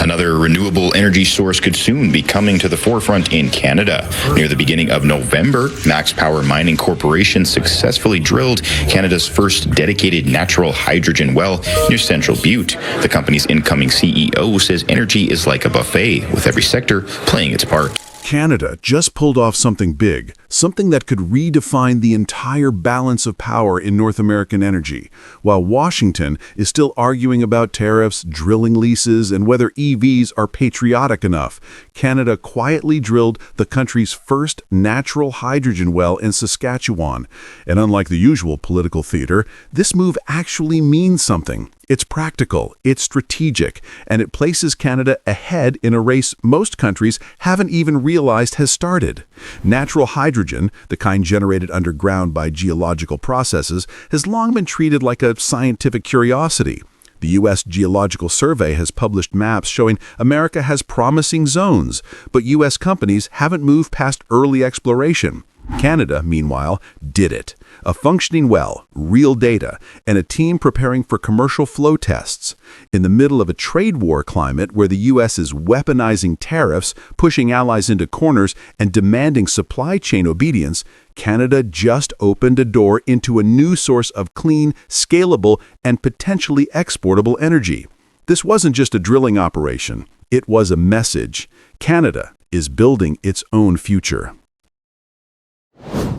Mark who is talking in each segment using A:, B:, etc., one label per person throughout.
A: Another renewable energy source could soon be coming to the forefront in Canada. Near the beginning of November, Max Power Mining Corporation successfully drilled Canada's first dedicated natural hydrogen well near Central Butte. The company's incoming CEO says energy is like a buffet, with every sector playing its part.
B: Canada just pulled off something big, something that could redefine the entire balance of power in North American energy. While Washington is still arguing about tariffs, drilling leases, and whether EVs are patriotic enough, Canada quietly drilled the country's first natural hydrogen well in Saskatchewan. And unlike the usual political theater, this move actually means something. It's practical, it's strategic, and it places Canada ahead in a race most countries haven't even realized has started. Natural hydrogen, the kind generated underground by geological processes, has long been treated like a scientific curiosity. The U.S. Geological Survey has published maps showing America has promising zones, but U.S. companies haven't moved past early exploration. Canada, meanwhile, did it. A functioning well, real data, and a team preparing for commercial flow tests. In the middle of a trade war climate where the U.S. is weaponizing tariffs, pushing allies into corners, and demanding supply chain obedience, Canada just opened a door into a new source of clean, scalable, and potentially exportable energy. This wasn't just a drilling operation. It was a message. Canada is building its own future.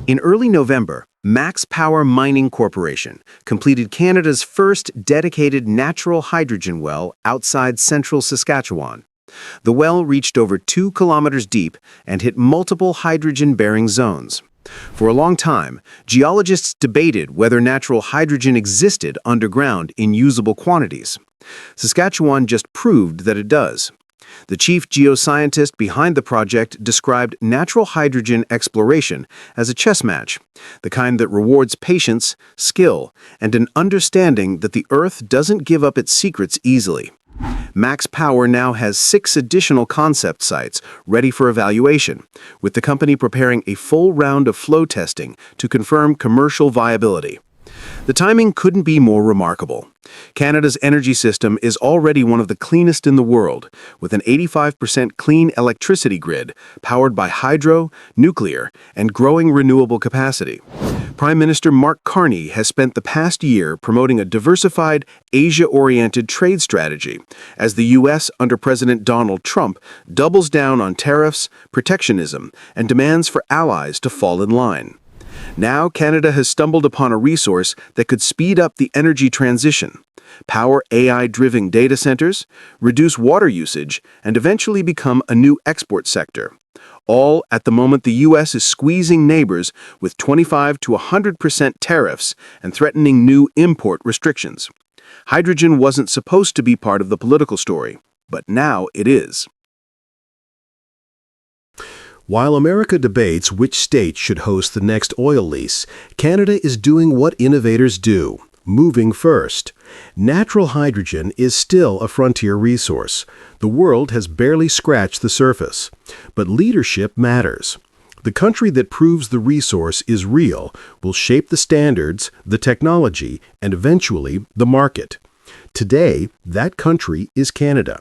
C: In early November, Max Power Mining Corporation completed Canada's first dedicated natural hydrogen well outside central Saskatchewan. The well reached over 2 kilometers deep and hit multiple hydrogen-bearing zones. For a long time, geologists debated whether natural hydrogen existed underground in usable quantities. Saskatchewan just proved that it does. The chief geoscientist behind the project described natural hydrogen exploration as a chess match, the kind that rewards patience, skill, and an understanding that the Earth doesn't give up its secrets easily. Max Power now has 6 additional concept sites ready for evaluation, with the company preparing a full round of flow testing to confirm commercial viability. The timing couldn't be more remarkable. Canada's energy system is already one of the cleanest in the world, with an 85% clean electricity grid powered by hydro, nuclear, and growing renewable capacity. Prime Minister Mark Carney has spent the past year promoting a diversified, Asia-oriented trade strategy as the U.S. under President Donald Trump doubles down on tariffs, protectionism, and demands for allies to fall in line. Now Canada has stumbled upon a resource that could speed up the energy transition, power AI-driven data centers, reduce water usage, and eventually become a new export sector. All at the moment the U.S. is squeezing neighbors with 25% to 100% tariffs and threatening new import restrictions. Hydrogen wasn't supposed to be part of the political story, but now it is.
D: While America debates which state should host the next oil lease, Canada is doing what innovators do, moving first. Natural hydrogen is still a frontier resource. The world has barely scratched the surface. But leadership matters. The country that proves the resource is real will shape the standards, the technology, and eventually the market. Today, that country is Canada.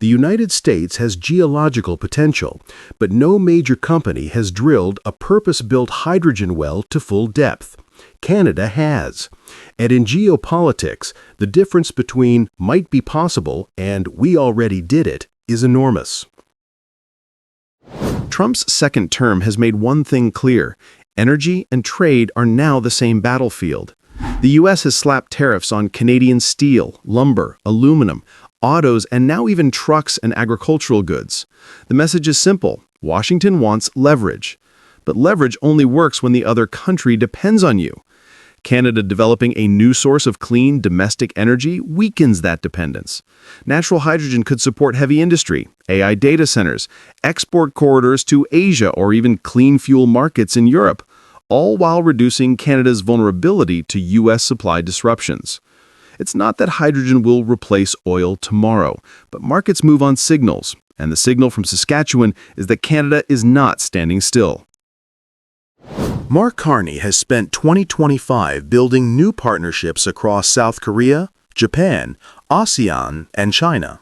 D: The United States has geological potential, but no major company has drilled a purpose-built hydrogen well to full depth. Canada has. And in geopolitics, the difference between might be possible and we already did it is enormous. Trump's second term has made one thing clear: energy and trade are now the same battlefield. The U.S. has slapped tariffs on Canadian steel, lumber, aluminum, autos, and now even trucks and agricultural goods. The message is simple: Washington wants leverage. But leverage only works when the other country depends on you. Canada developing a new source of clean domestic energy weakens that dependence. Natural hydrogen could support heavy industry, AI data centers, export corridors to Asia, or even clean fuel markets in Europe, all while reducing Canada's vulnerability to U.S. supply disruptions. It's not that hydrogen will replace oil tomorrow, but markets move on signals, and the signal from Saskatchewan is that Canada is not standing still. Mark Carney has spent 2025 building new partnerships across South Korea, Japan, ASEAN, and China.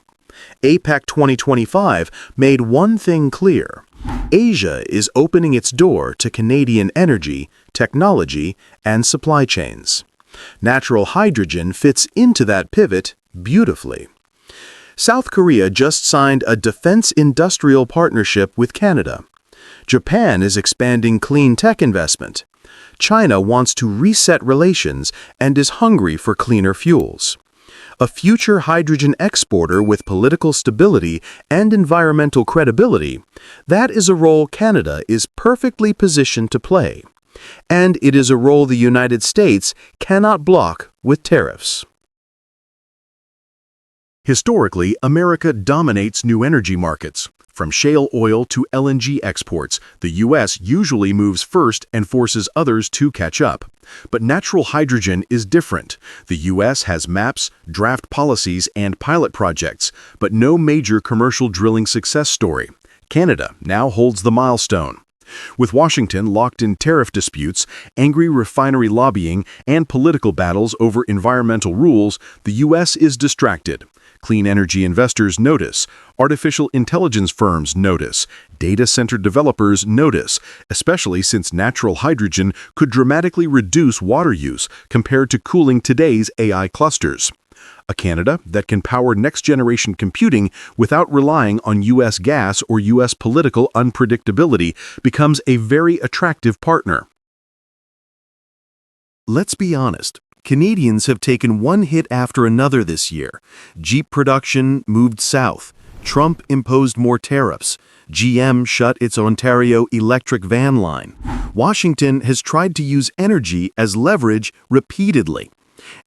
D: APEC 2025 made one thing clear. Asia is opening its door to Canadian energy, technology, and supply chains. Natural hydrogen fits into that pivot beautifully. South Korea just signed a defense industrial partnership with Canada. Japan is expanding clean tech investment. China wants to reset relations and is hungry for cleaner fuels. A future hydrogen exporter with political stability and environmental credibility, that is a role Canada is perfectly positioned to play. And it is a role the United States cannot block with tariffs.
B: Historically, America dominates new energy markets. From shale oil to LNG exports, the U.S. usually moves first and forces others to catch up. But natural hydrogen is different. The U.S. has maps, draft policies, and pilot projects, but no major commercial drilling success story. Canada now holds the milestone. With Washington locked in tariff disputes, angry refinery lobbying, and political battles over environmental rules, the U.S. is distracted. Clean energy investors notice, artificial intelligence firms notice, data center developers notice, especially since natural hydrogen could dramatically reduce water use compared to cooling today's AI clusters. A Canada that can power next-generation computing without relying on U.S. gas or U.S. political unpredictability becomes a very attractive partner. Let's be honest. Canadians have taken one hit after another this year. Jeep production moved south. Trump imposed more tariffs. GM shut its Ontario electric van line. Washington has tried to use energy as leverage repeatedly.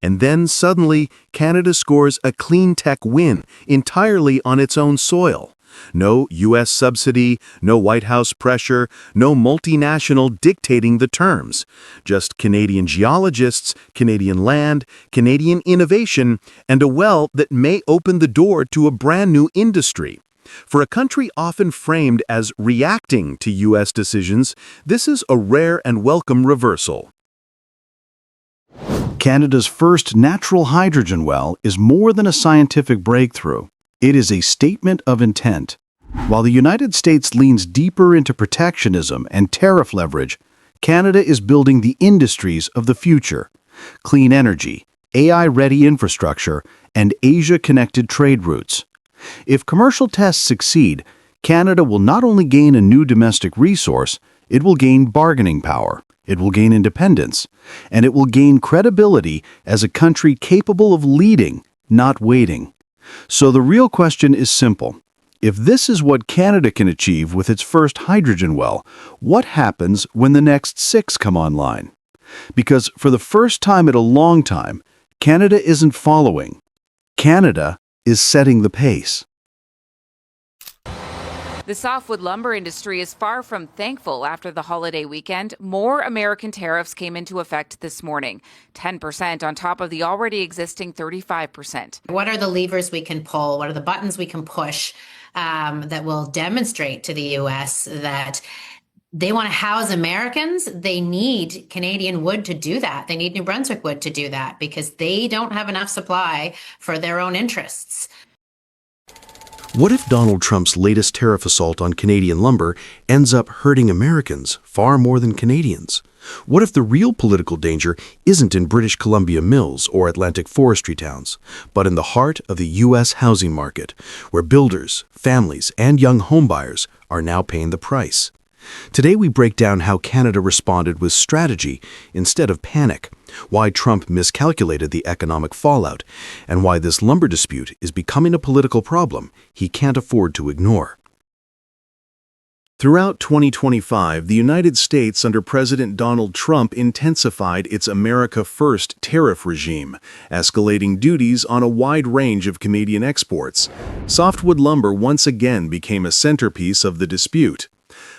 B: And then suddenly, Canada scores a clean tech win entirely on its own soil. No U.S. subsidy, no White House pressure, no multinational dictating the terms. Just Canadian geologists, Canadian land, Canadian innovation, and a well that may open the door to a brand new industry. For a country often framed as reacting to U.S. decisions, this is a rare and welcome reversal. Canada's first natural hydrogen well is more than a scientific breakthrough. It is a statement of intent. While the United States leans deeper into protectionism and tariff leverage, Canada is building the industries of the future: clean energy, AI-ready infrastructure, and Asia-connected trade routes. If commercial tests succeed, Canada will not only gain a new domestic resource, it will gain bargaining power, it will gain independence, and it will gain credibility as a country capable of leading, not waiting. So the real question is simple. If this is what Canada can achieve with its first hydrogen well, what happens when the next 6 come online? Because for the first time in a long time, Canada isn't following. Canada is setting the pace.
E: The softwood lumber industry is far from thankful after the holiday weekend. More American tariffs came into effect this morning, 10% on top of the already existing 35%.
F: What are the levers we can pull? What are the buttons we can push that will demonstrate to the U.S. that they want to house Americans? They need Canadian wood to do that. They need New Brunswick wood to do that because they don't have enough supply for their own interests.
D: What if Donald Trump's latest tariff assault on Canadian lumber ends up hurting Americans far more than Canadians? What if the real political danger isn't in British Columbia mills or Atlantic forestry towns, but in the heart of the U.S. housing market, where builders, families, and young homebuyers are now paying the price? Today we break down how Canada responded with strategy instead of panic, why Trump miscalculated the economic fallout, and why this lumber dispute is becoming a political problem he can't afford to ignore. Throughout 2025, the United States under President Donald Trump intensified its America First tariff regime, escalating duties on a wide range of Canadian exports. Softwood lumber once again became a centerpiece of the dispute.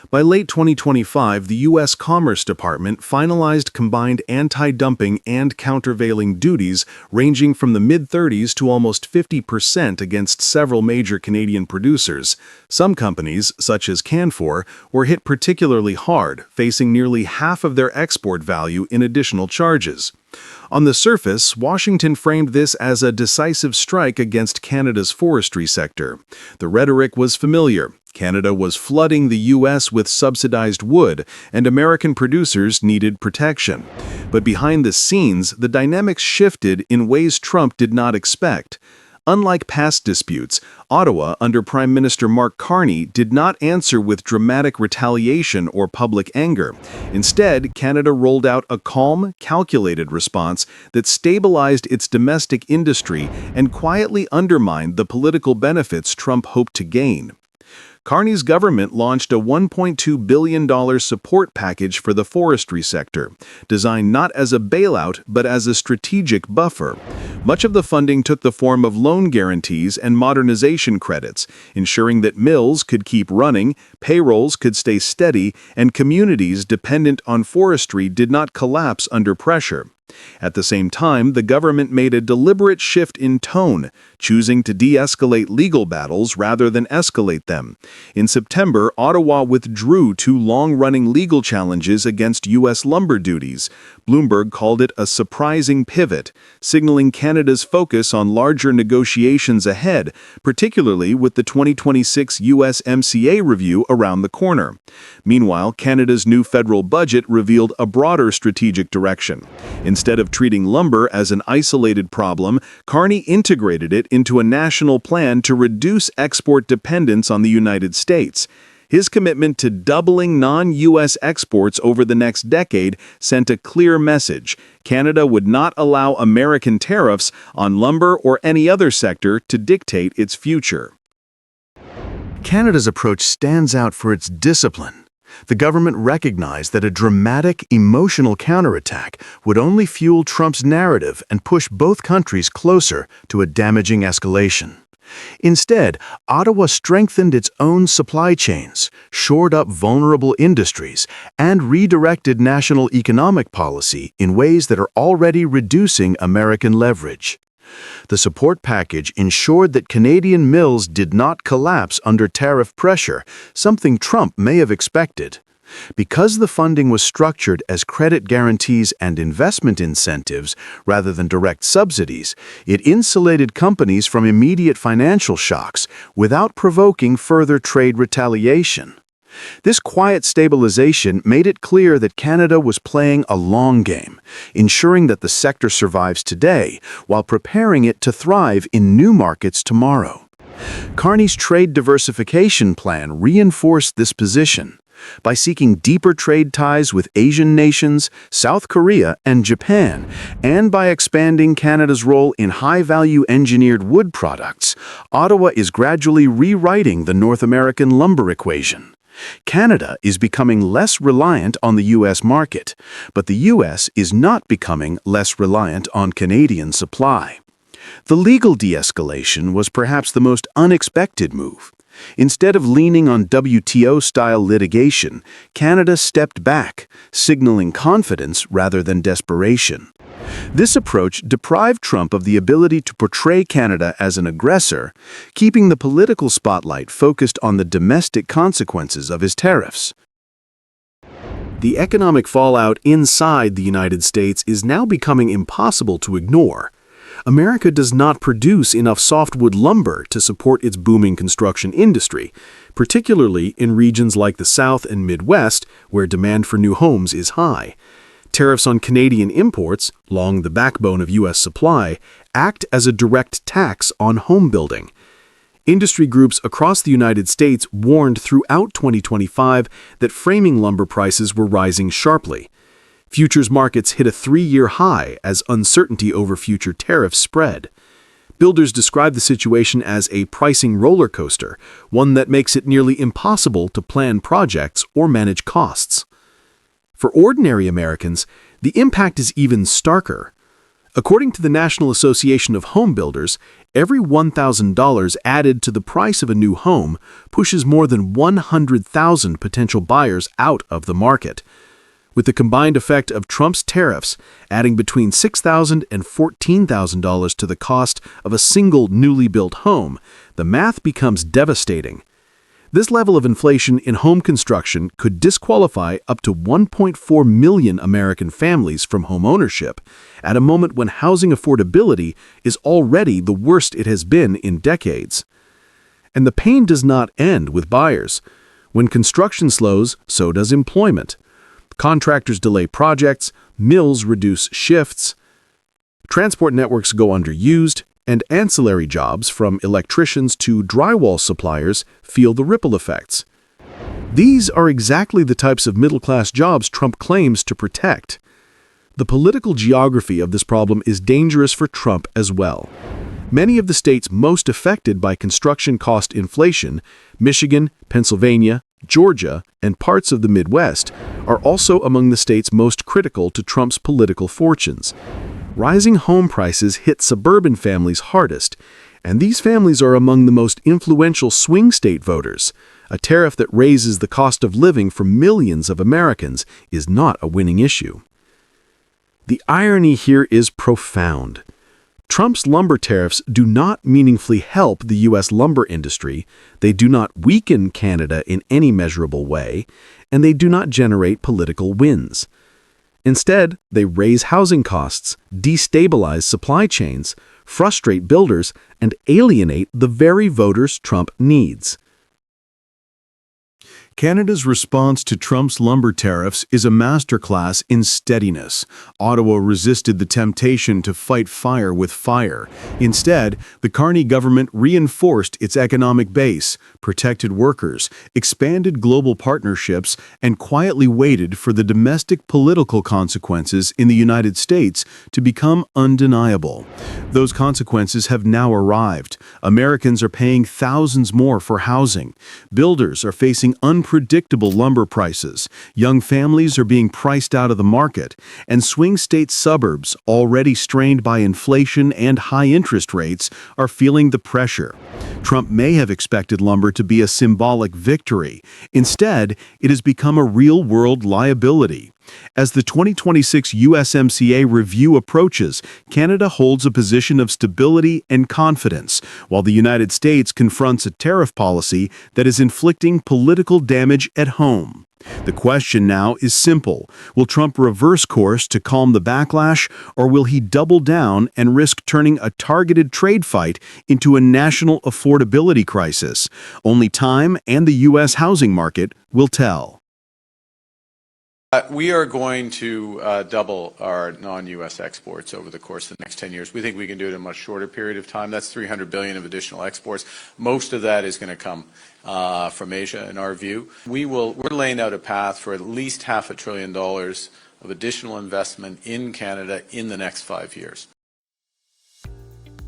D: By late 2025, the U.S. Commerce Department finalized combined anti-dumping and countervailing duties ranging from the mid-30s to almost 50% against several major Canadian producers. Some companies, such as Canfor, were hit particularly hard, facing nearly half of their export value in additional charges. On the surface, Washington framed this as a decisive strike against Canada's forestry sector. The rhetoric was familiar. Canada was flooding the U.S. with subsidized wood, and American producers needed protection. But behind the scenes, the dynamics shifted in ways Trump did not expect. Unlike past disputes, Ottawa, under Prime Minister Mark Carney, did not answer with dramatic retaliation or public anger. Instead, Canada rolled out a calm, calculated response that stabilized its domestic industry and quietly undermined the political benefits Trump hoped to gain. Carney's government launched a $1.2 billion support package for the forestry sector, designed not as a bailout but as a strategic buffer. Much of the funding took the form of loan guarantees and modernization credits, ensuring that mills could keep running, payrolls could stay steady, and communities dependent on forestry did not collapse under pressure. At the same time, the government made a deliberate shift in tone, choosing to de-escalate legal battles rather than escalate them. In September, Ottawa withdrew two long-running legal challenges against U.S. lumber duties. Bloomberg called it a surprising pivot, signaling Canada's focus on larger negotiations ahead, particularly with the 2026 USMCA review around the corner. Meanwhile, Canada's new federal budget revealed a broader strategic direction. Instead of treating lumber as an isolated problem, Carney integrated it into a national plan to reduce export dependence on the United States. His commitment to doubling non-U.S. exports over the next decade sent a clear message. Canada would not allow American tariffs on lumber or any other sector to dictate its future.
B: Canada's approach stands out for its discipline. The government recognized that a dramatic, emotional counterattack would only fuel Trump's narrative and push both countries closer to a damaging escalation. Instead, Ottawa strengthened its own supply chains, shored up vulnerable industries, and redirected national economic policy in ways that are already reducing American leverage. The support package ensured that Canadian mills did not collapse under tariff pressure, something Trump may have expected. Because the funding was structured as credit guarantees and investment incentives rather than direct subsidies, it insulated companies from immediate financial shocks without provoking further trade retaliation. This quiet stabilization made it clear that Canada was playing a long game, ensuring that the sector survives today while preparing it to thrive in new markets tomorrow. Carney's trade diversification plan reinforced this position. By seeking deeper trade ties with Asian nations, South Korea, and Japan, and by expanding Canada's role in high-value engineered wood products, Ottawa is gradually rewriting the North American lumber equation. Canada is becoming less reliant on the U.S. market, but the U.S. is not becoming less reliant on Canadian supply. The legal de-escalation was perhaps the most unexpected move. Instead of leaning on WTO-style litigation, Canada stepped back, signaling confidence rather than desperation. This approach deprived Trump of the ability to portray Canada as an aggressor, keeping the political spotlight focused on the domestic consequences of his tariffs. The economic fallout inside the United States is now becoming impossible to ignore. America does not produce enough softwood lumber to support its booming construction industry, particularly in regions like the South and Midwest, where demand for new homes is high. Tariffs on Canadian imports, long the backbone of U.S. supply, act as a direct tax on home building. Industry groups across the United States warned throughout 2025 that framing lumber prices were rising sharply. Futures markets hit a 3-year high as uncertainty over future tariffs spread. Builders describe the situation as a pricing roller coaster, one that makes it nearly impossible to plan projects or manage costs. For ordinary Americans, the impact is even starker. According to the National Association of Home Builders, every $1,000 added to the price of a new home pushes more than 100,000 potential buyers out of the market. With the combined effect of Trump's tariffs adding between $6,000 and $14,000 to the cost of a single newly built home, the math becomes devastating.
D: This level of inflation in home construction could disqualify up to 1.4 million American families from home ownership at a moment when housing affordability is already the worst it has been in decades. And the pain does not end with buyers. When construction slows, so does employment. Contractors delay projects, mills reduce shifts, transport networks go underused, and ancillary jobs from electricians to drywall suppliers feel the ripple effects. These are exactly the types of middle-class jobs Trump claims to protect. The political geography of this problem is dangerous for Trump as well. Many of the states most affected by construction cost inflation, Michigan, Pennsylvania, Georgia, and parts of the Midwest, are also among the states most critical to Trump's political fortunes. Rising home prices hit suburban families hardest, and these families are among the most influential swing state voters. A tariff that raises the cost of living for millions of Americans is not a winning issue. The irony here is profound. Trump's lumber tariffs do not meaningfully help the U.S. lumber industry, they do not weaken Canada in any measurable way, and they do not generate political wins. Instead, they raise housing costs, destabilize supply chains, frustrate builders, and alienate the very voters Trump needs.
B: Canada's response to Trump's lumber tariffs is a masterclass in steadiness. Ottawa resisted the temptation to fight fire with fire. Instead, the Carney government reinforced its economic base, protected workers, expanded global partnerships, and quietly waited for the domestic political consequences in the United States to become undeniable. Those consequences have now arrived. Americans are paying thousands more for housing. Builders are facing unpredictable lumber prices, young families are being priced out of the market, and swing state suburbs, already strained by inflation and high interest rates, are feeling the pressure. Trump may have expected lumber to be a symbolic victory. Instead, it has become a real-world liability. As the 2026 USMCA review approaches, Canada holds a position of stability and confidence, while the United States confronts a tariff policy that is inflicting political damage at home. The question now is simple. Will Trump reverse course to calm the backlash, or will he double down and risk turning a targeted trade fight into a national affordability crisis? Only time and the U.S. housing market will tell.
G: We are going to double our non-U.S. exports over the course of the next 10 years. We think we can do it in a much shorter period of time. That's $300 billion of additional exports. Most of that is going to come from Asia, in our view. We're laying out a path for at least $500 billion of additional investment in Canada in the next 5 years.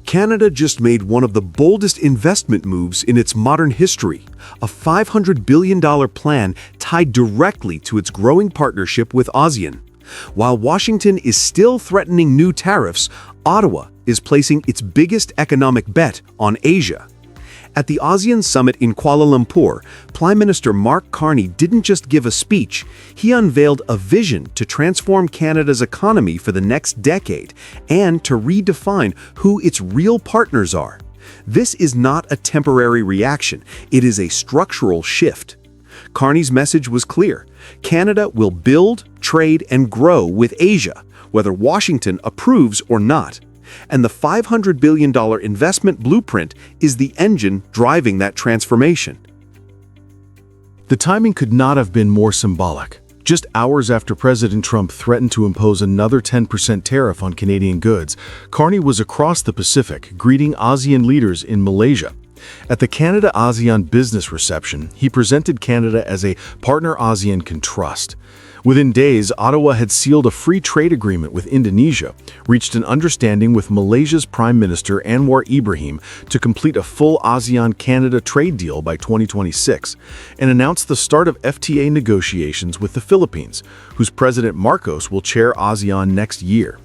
B: Canada just made one of the boldest investment moves in its modern history, a $500 billion plan tied directly to its growing partnership with ASEAN. While Washington is still threatening new tariffs, Ottawa is placing its biggest economic bet on Asia. At the ASEAN summit in Kuala Lumpur, Prime Minister Mark Carney didn't just give a speech, he unveiled a vision to transform Canada's economy for the next decade and to redefine who its real partners are. This is not a temporary reaction, it is a structural shift. Carney's message was clear. Canada will build, trade, and grow with Asia, whether Washington approves or not. And the $500 billion investment blueprint is the engine driving that transformation. The timing could not have been more symbolic. Just hours after President Trump threatened to impose another 10% tariff on Canadian goods, Carney was across the Pacific, greeting ASEAN leaders in Malaysia. At the Canada-ASEAN business reception, he presented Canada as a partner ASEAN can trust. Within days, Ottawa had sealed a free trade agreement with Indonesia, reached an understanding with Malaysia's Prime Minister Anwar Ibrahim to complete a full ASEAN-Canada trade deal by 2026, and announced the start of FTA negotiations with the Philippines, whose President Marcos will chair ASEAN next year.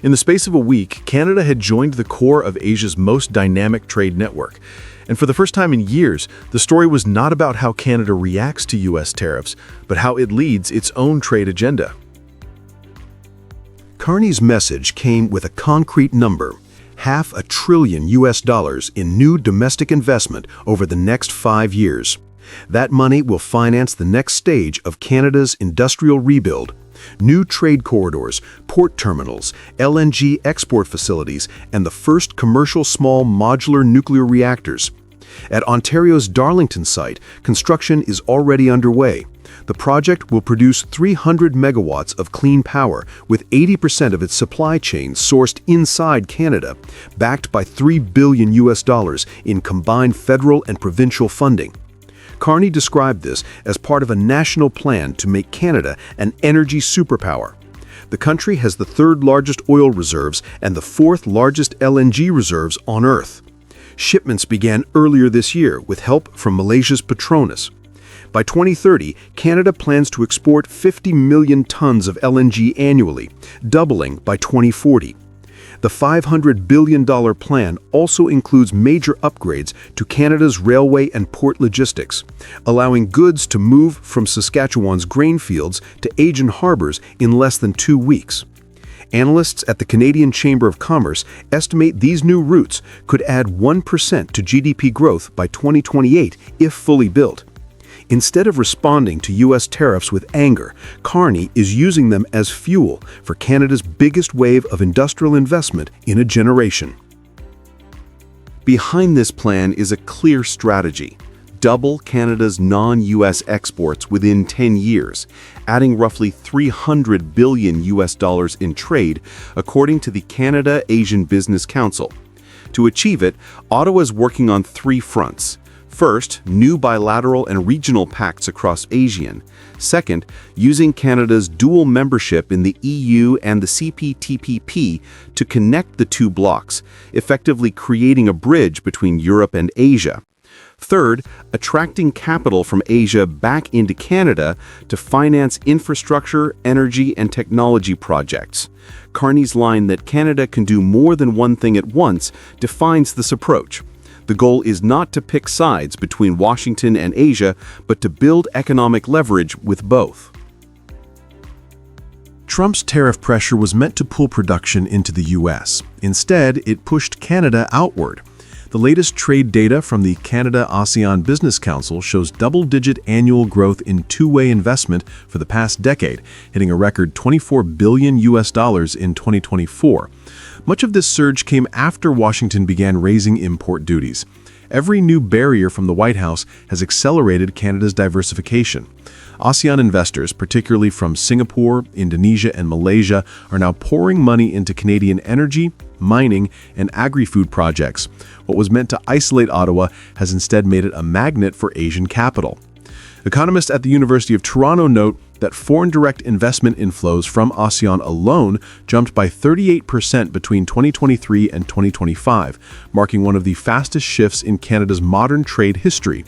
B: In the space of a week, Canada had joined the core of Asia's most dynamic trade network. And for the first time in years, the story was not about how Canada reacts to U.S. tariffs, but how it leads its own trade agenda. Carney's message came with a concrete number, $500 billion in new domestic investment over the next 5 years.
D: That money will finance the next stage of Canada's industrial rebuild. New trade corridors, port terminals, LNG export facilities, and the first commercial small modular nuclear reactors. At Ontario's Darlington site, construction is already underway. The project will produce 300 megawatts of clean power, with 80% of its supply chain sourced inside Canada, backed by $3 billion in combined federal and provincial funding. Carney described this as part of a national plan to make Canada an energy superpower. The country has the third largest oil reserves and the fourth largest LNG reserves on Earth. Shipments began earlier this year with help from Malaysia's Petronas. By 2030, Canada plans to export 50 million tons of LNG annually, doubling by 2040. The $500 billion plan also includes major upgrades to Canada's railway and port logistics, allowing goods to move from Saskatchewan's grain fields to Asian harbors in less than 2 weeks. Analysts at the Canadian Chamber of Commerce estimate these new routes could add 1% to GDP growth by 2028 if fully built. Instead of responding to U.S. tariffs with anger, Carney is using them as fuel for Canada's biggest wave of industrial investment in a generation. Behind this plan is a clear strategy: double Canada's non-U.S. exports within 10 years, adding roughly $300 billion in trade, according to the Canada-Asian Business Council. To achieve it, Ottawa is working on 3 fronts. First, new bilateral and regional pacts across ASEAN. Second, using Canada's dual membership in the EU and the CPTPP to connect the 2 blocs, effectively creating a bridge between Europe and Asia. Third, attracting capital from Asia back into Canada to finance infrastructure, energy, and technology projects. Carney's line that Canada can do more than one thing at once defines this approach. The goal is not to pick sides between Washington and Asia, but to build economic leverage with both.
B: Trump's tariff pressure was meant to pull production into the U.S. Instead, it pushed Canada outward. The latest trade data from the Canada-ASEAN Business Council shows double-digit annual growth in two-way investment for the past decade, hitting a record $24 billion in 2024. Much of this surge came after Washington began raising import duties. Every new barrier from the White House has accelerated Canada's diversification. ASEAN investors, particularly from Singapore, Indonesia, and Malaysia, are now pouring money into Canadian energy, mining, and agri-food projects. What was meant to isolate Ottawa has instead made it a magnet for Asian capital. Economists at the University of Toronto note that foreign direct investment inflows from ASEAN alone jumped by 38% between 2023 and 2025, marking one of the fastest shifts in Canada's modern trade history.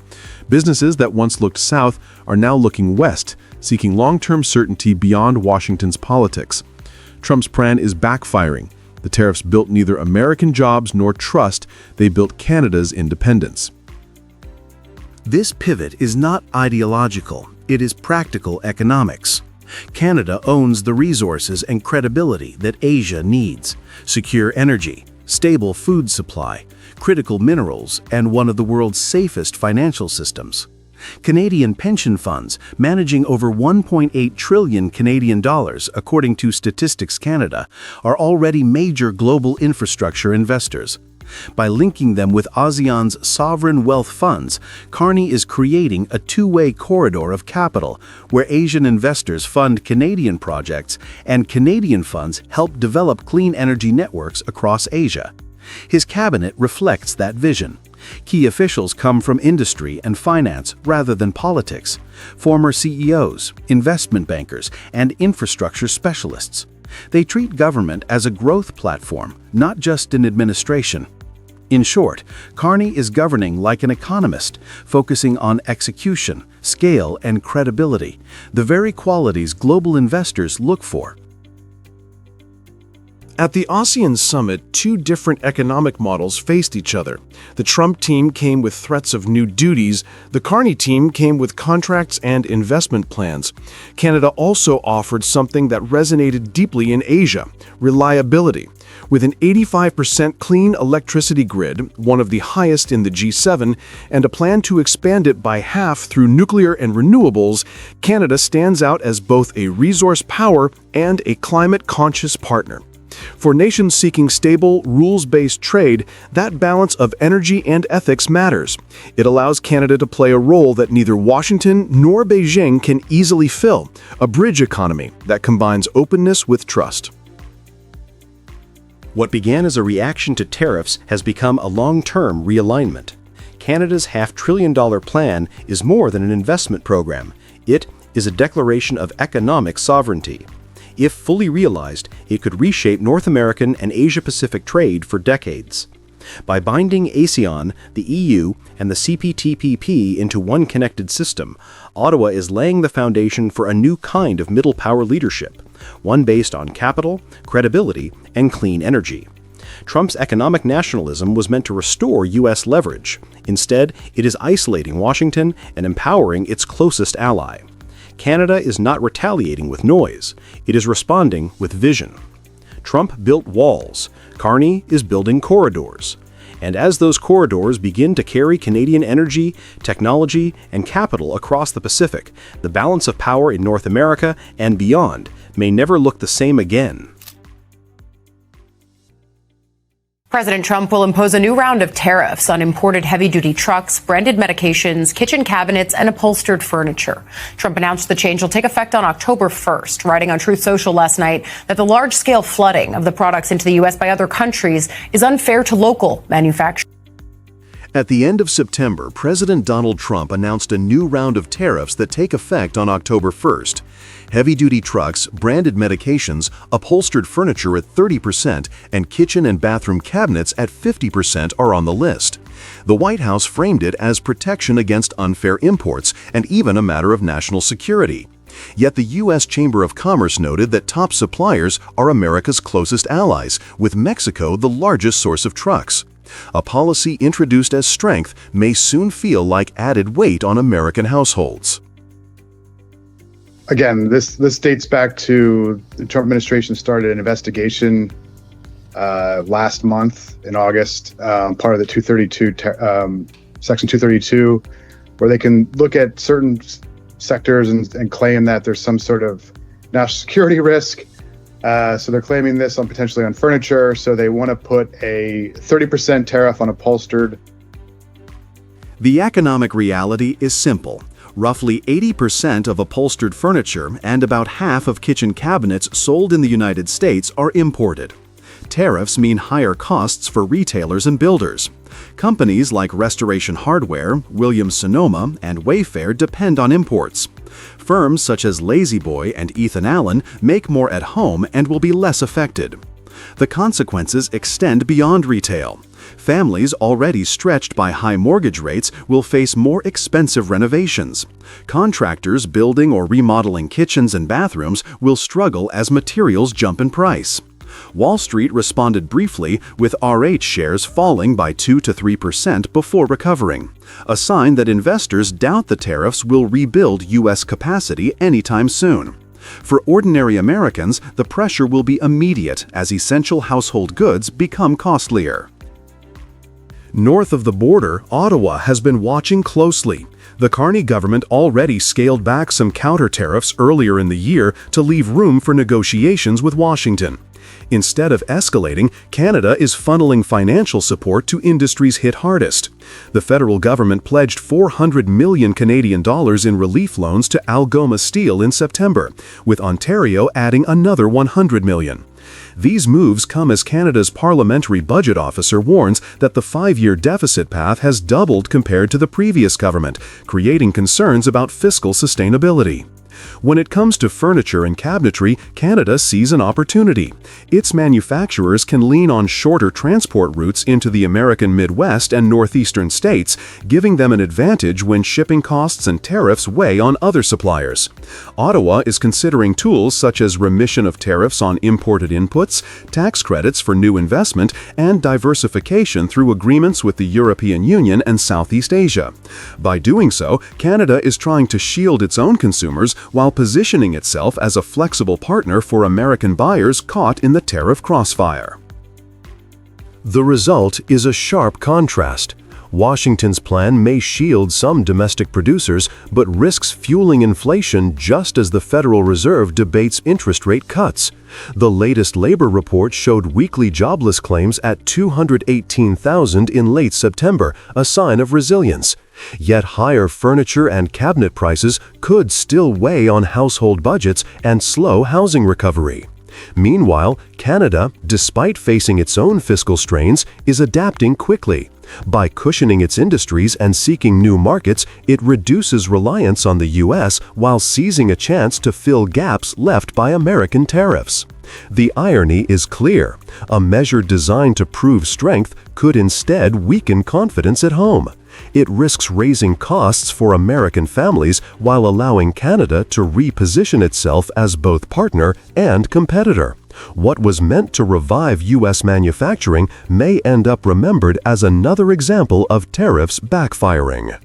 B: Businesses that once looked south are now looking west, seeking long-term certainty beyond Washington's politics. Trump's plan is backfiring. The tariffs built neither American jobs nor trust, they built Canada's independence.
D: This pivot is not ideological, it is practical economics. Canada owns the resources and credibility that Asia needs: secure energy, stable food supply, critical minerals, and one of the world's safest financial systems. Canadian pension funds, managing over 1.8 trillion Canadian dollars, according to Statistics Canada, are already major global infrastructure investors. By linking them with ASEAN's sovereign wealth funds, Carney is creating a two-way corridor of capital where Asian investors fund Canadian projects and Canadian funds help develop clean energy networks across Asia. His cabinet reflects that vision. Key officials come from industry and finance rather than politics: former CEOs, investment bankers, and infrastructure specialists. They treat government as a growth platform, not just an administration. In short, Carney is governing like an economist, focusing on execution, scale, and credibility, the very qualities global investors look for.
H: At the ASEAN summit, 2 different economic models faced each other. The Trump team came with threats of new duties. The Carney team came with contracts and investment plans. Canada also offered something that resonated deeply in Asia: reliability. With an 85% clean electricity grid, one of the highest in the G7, and a plan to expand it by half through nuclear and renewables, Canada stands out as both a resource power and a climate-conscious partner. For nations seeking stable, rules-based trade, that balance of energy and ethics matters. It allows Canada to play a role that neither Washington nor Beijing can easily fill, a bridge economy that combines openness with trust.
D: What began as a reaction to tariffs has become a long-term realignment. Canada's $500 billion plan is more than an investment program. It is a declaration of economic sovereignty. If fully realized, it could reshape North American and Asia-Pacific trade for decades. By binding ASEAN, the EU, and the CPTPP into one connected system, Ottawa is laying the foundation for a new kind of middle power leadership, one based on capital, credibility, and clean energy. Trump's economic nationalism was meant to restore U.S. leverage. Instead, it is isolating Washington and empowering its closest ally. Canada is not retaliating with noise. It is responding with vision. Trump built walls. Carney is building corridors. And as those corridors begin to carry Canadian energy, technology, and capital across the Pacific, the balance of power in North America and beyond may never look the same again.
I: President Trump will impose a new round of tariffs on imported heavy-duty trucks, branded medications, kitchen cabinets, and upholstered furniture. Trump announced the change will take effect on October 1st, writing on Truth Social last night that the large-scale flooding of the products into the U.S. by other countries is unfair to local manufacturers.
B: At the end of September, President Donald Trump announced a new round of tariffs that take effect on October 1st. Heavy-duty trucks, branded medications, upholstered furniture at 30%, and kitchen and bathroom cabinets at 50% are on the list. The White House framed it as protection against unfair imports and even a matter of national security. Yet the U.S. Chamber of Commerce noted that top suppliers are America's closest allies, with Mexico the largest source of trucks. A policy introduced as strength may soon feel like added weight on American households.
J: Again, this dates back to the Trump administration started an investigation last month in August, part of the 232, Section 232, where they can look at certain sectors and claim that there's some sort of national security risk. So they're claiming this potentially on furniture. So they want to put a 30% tariff on upholstered.
B: The economic reality is simple. Roughly 80% of upholstered furniture and about half of kitchen cabinets sold in the United States are imported. Tariffs mean higher costs for retailers and builders. Companies like Restoration Hardware, Williams-Sonoma, and Wayfair depend on imports. Firms such as La-Z-Boy and Ethan Allen make more at home and will be less affected. The consequences extend beyond retail. Families already stretched by high mortgage rates will face more expensive renovations. Contractors building or remodeling kitchens and bathrooms will struggle as materials jump in price. Wall Street responded briefly, with RH shares falling by 2 to 3% before recovering, a sign that investors doubt the tariffs will rebuild U.S. capacity anytime soon. For ordinary Americans, the pressure will be immediate as essential household goods become costlier. North of the border, Ottawa has been watching closely. The Carney government already scaled back some counter tariffs earlier in the year to leave room for negotiations with Washington. Instead of escalating, Canada is funneling financial support to industries hit hardest. The federal government pledged 400 million Canadian dollars in relief loans to Algoma Steel in September, with Ontario adding another 100 million. These moves come as Canada's parliamentary budget officer warns that the 5-year deficit path has doubled compared to the previous government, creating concerns about fiscal sustainability. When it comes to furniture and cabinetry, Canada sees an opportunity. Its manufacturers can lean on shorter transport routes into the American Midwest and northeastern states, giving them an advantage when shipping costs and tariffs weigh on other suppliers. Ottawa is considering tools such as remission of tariffs on imported inputs, tax credits for new investment, and diversification through agreements with the European Union and Southeast Asia. By doing so, Canada is trying to shield its own consumers while positioning itself as a flexible partner for American buyers caught in the tariff crossfire.
K: The result is a sharp contrast. Washington's plan may shield some domestic producers, but risks fueling inflation just as the Federal Reserve debates interest rate cuts. The latest labor report showed weekly jobless claims at 218,000 in late September, a sign of resilience. Yet higher furniture and cabinet prices could still weigh on household budgets and slow housing recovery. Meanwhile, Canada, despite facing its own fiscal strains, is adapting quickly. By cushioning its industries and seeking new markets, it reduces reliance on the U.S. while seizing a chance to fill gaps left by American tariffs. The irony is clear. A measure designed to prove strength could instead weaken confidence at home. It risks raising costs for American families while allowing Canada to reposition itself as both partner and competitor. What was meant to revive U.S. manufacturing may end up remembered as another example of tariffs backfiring.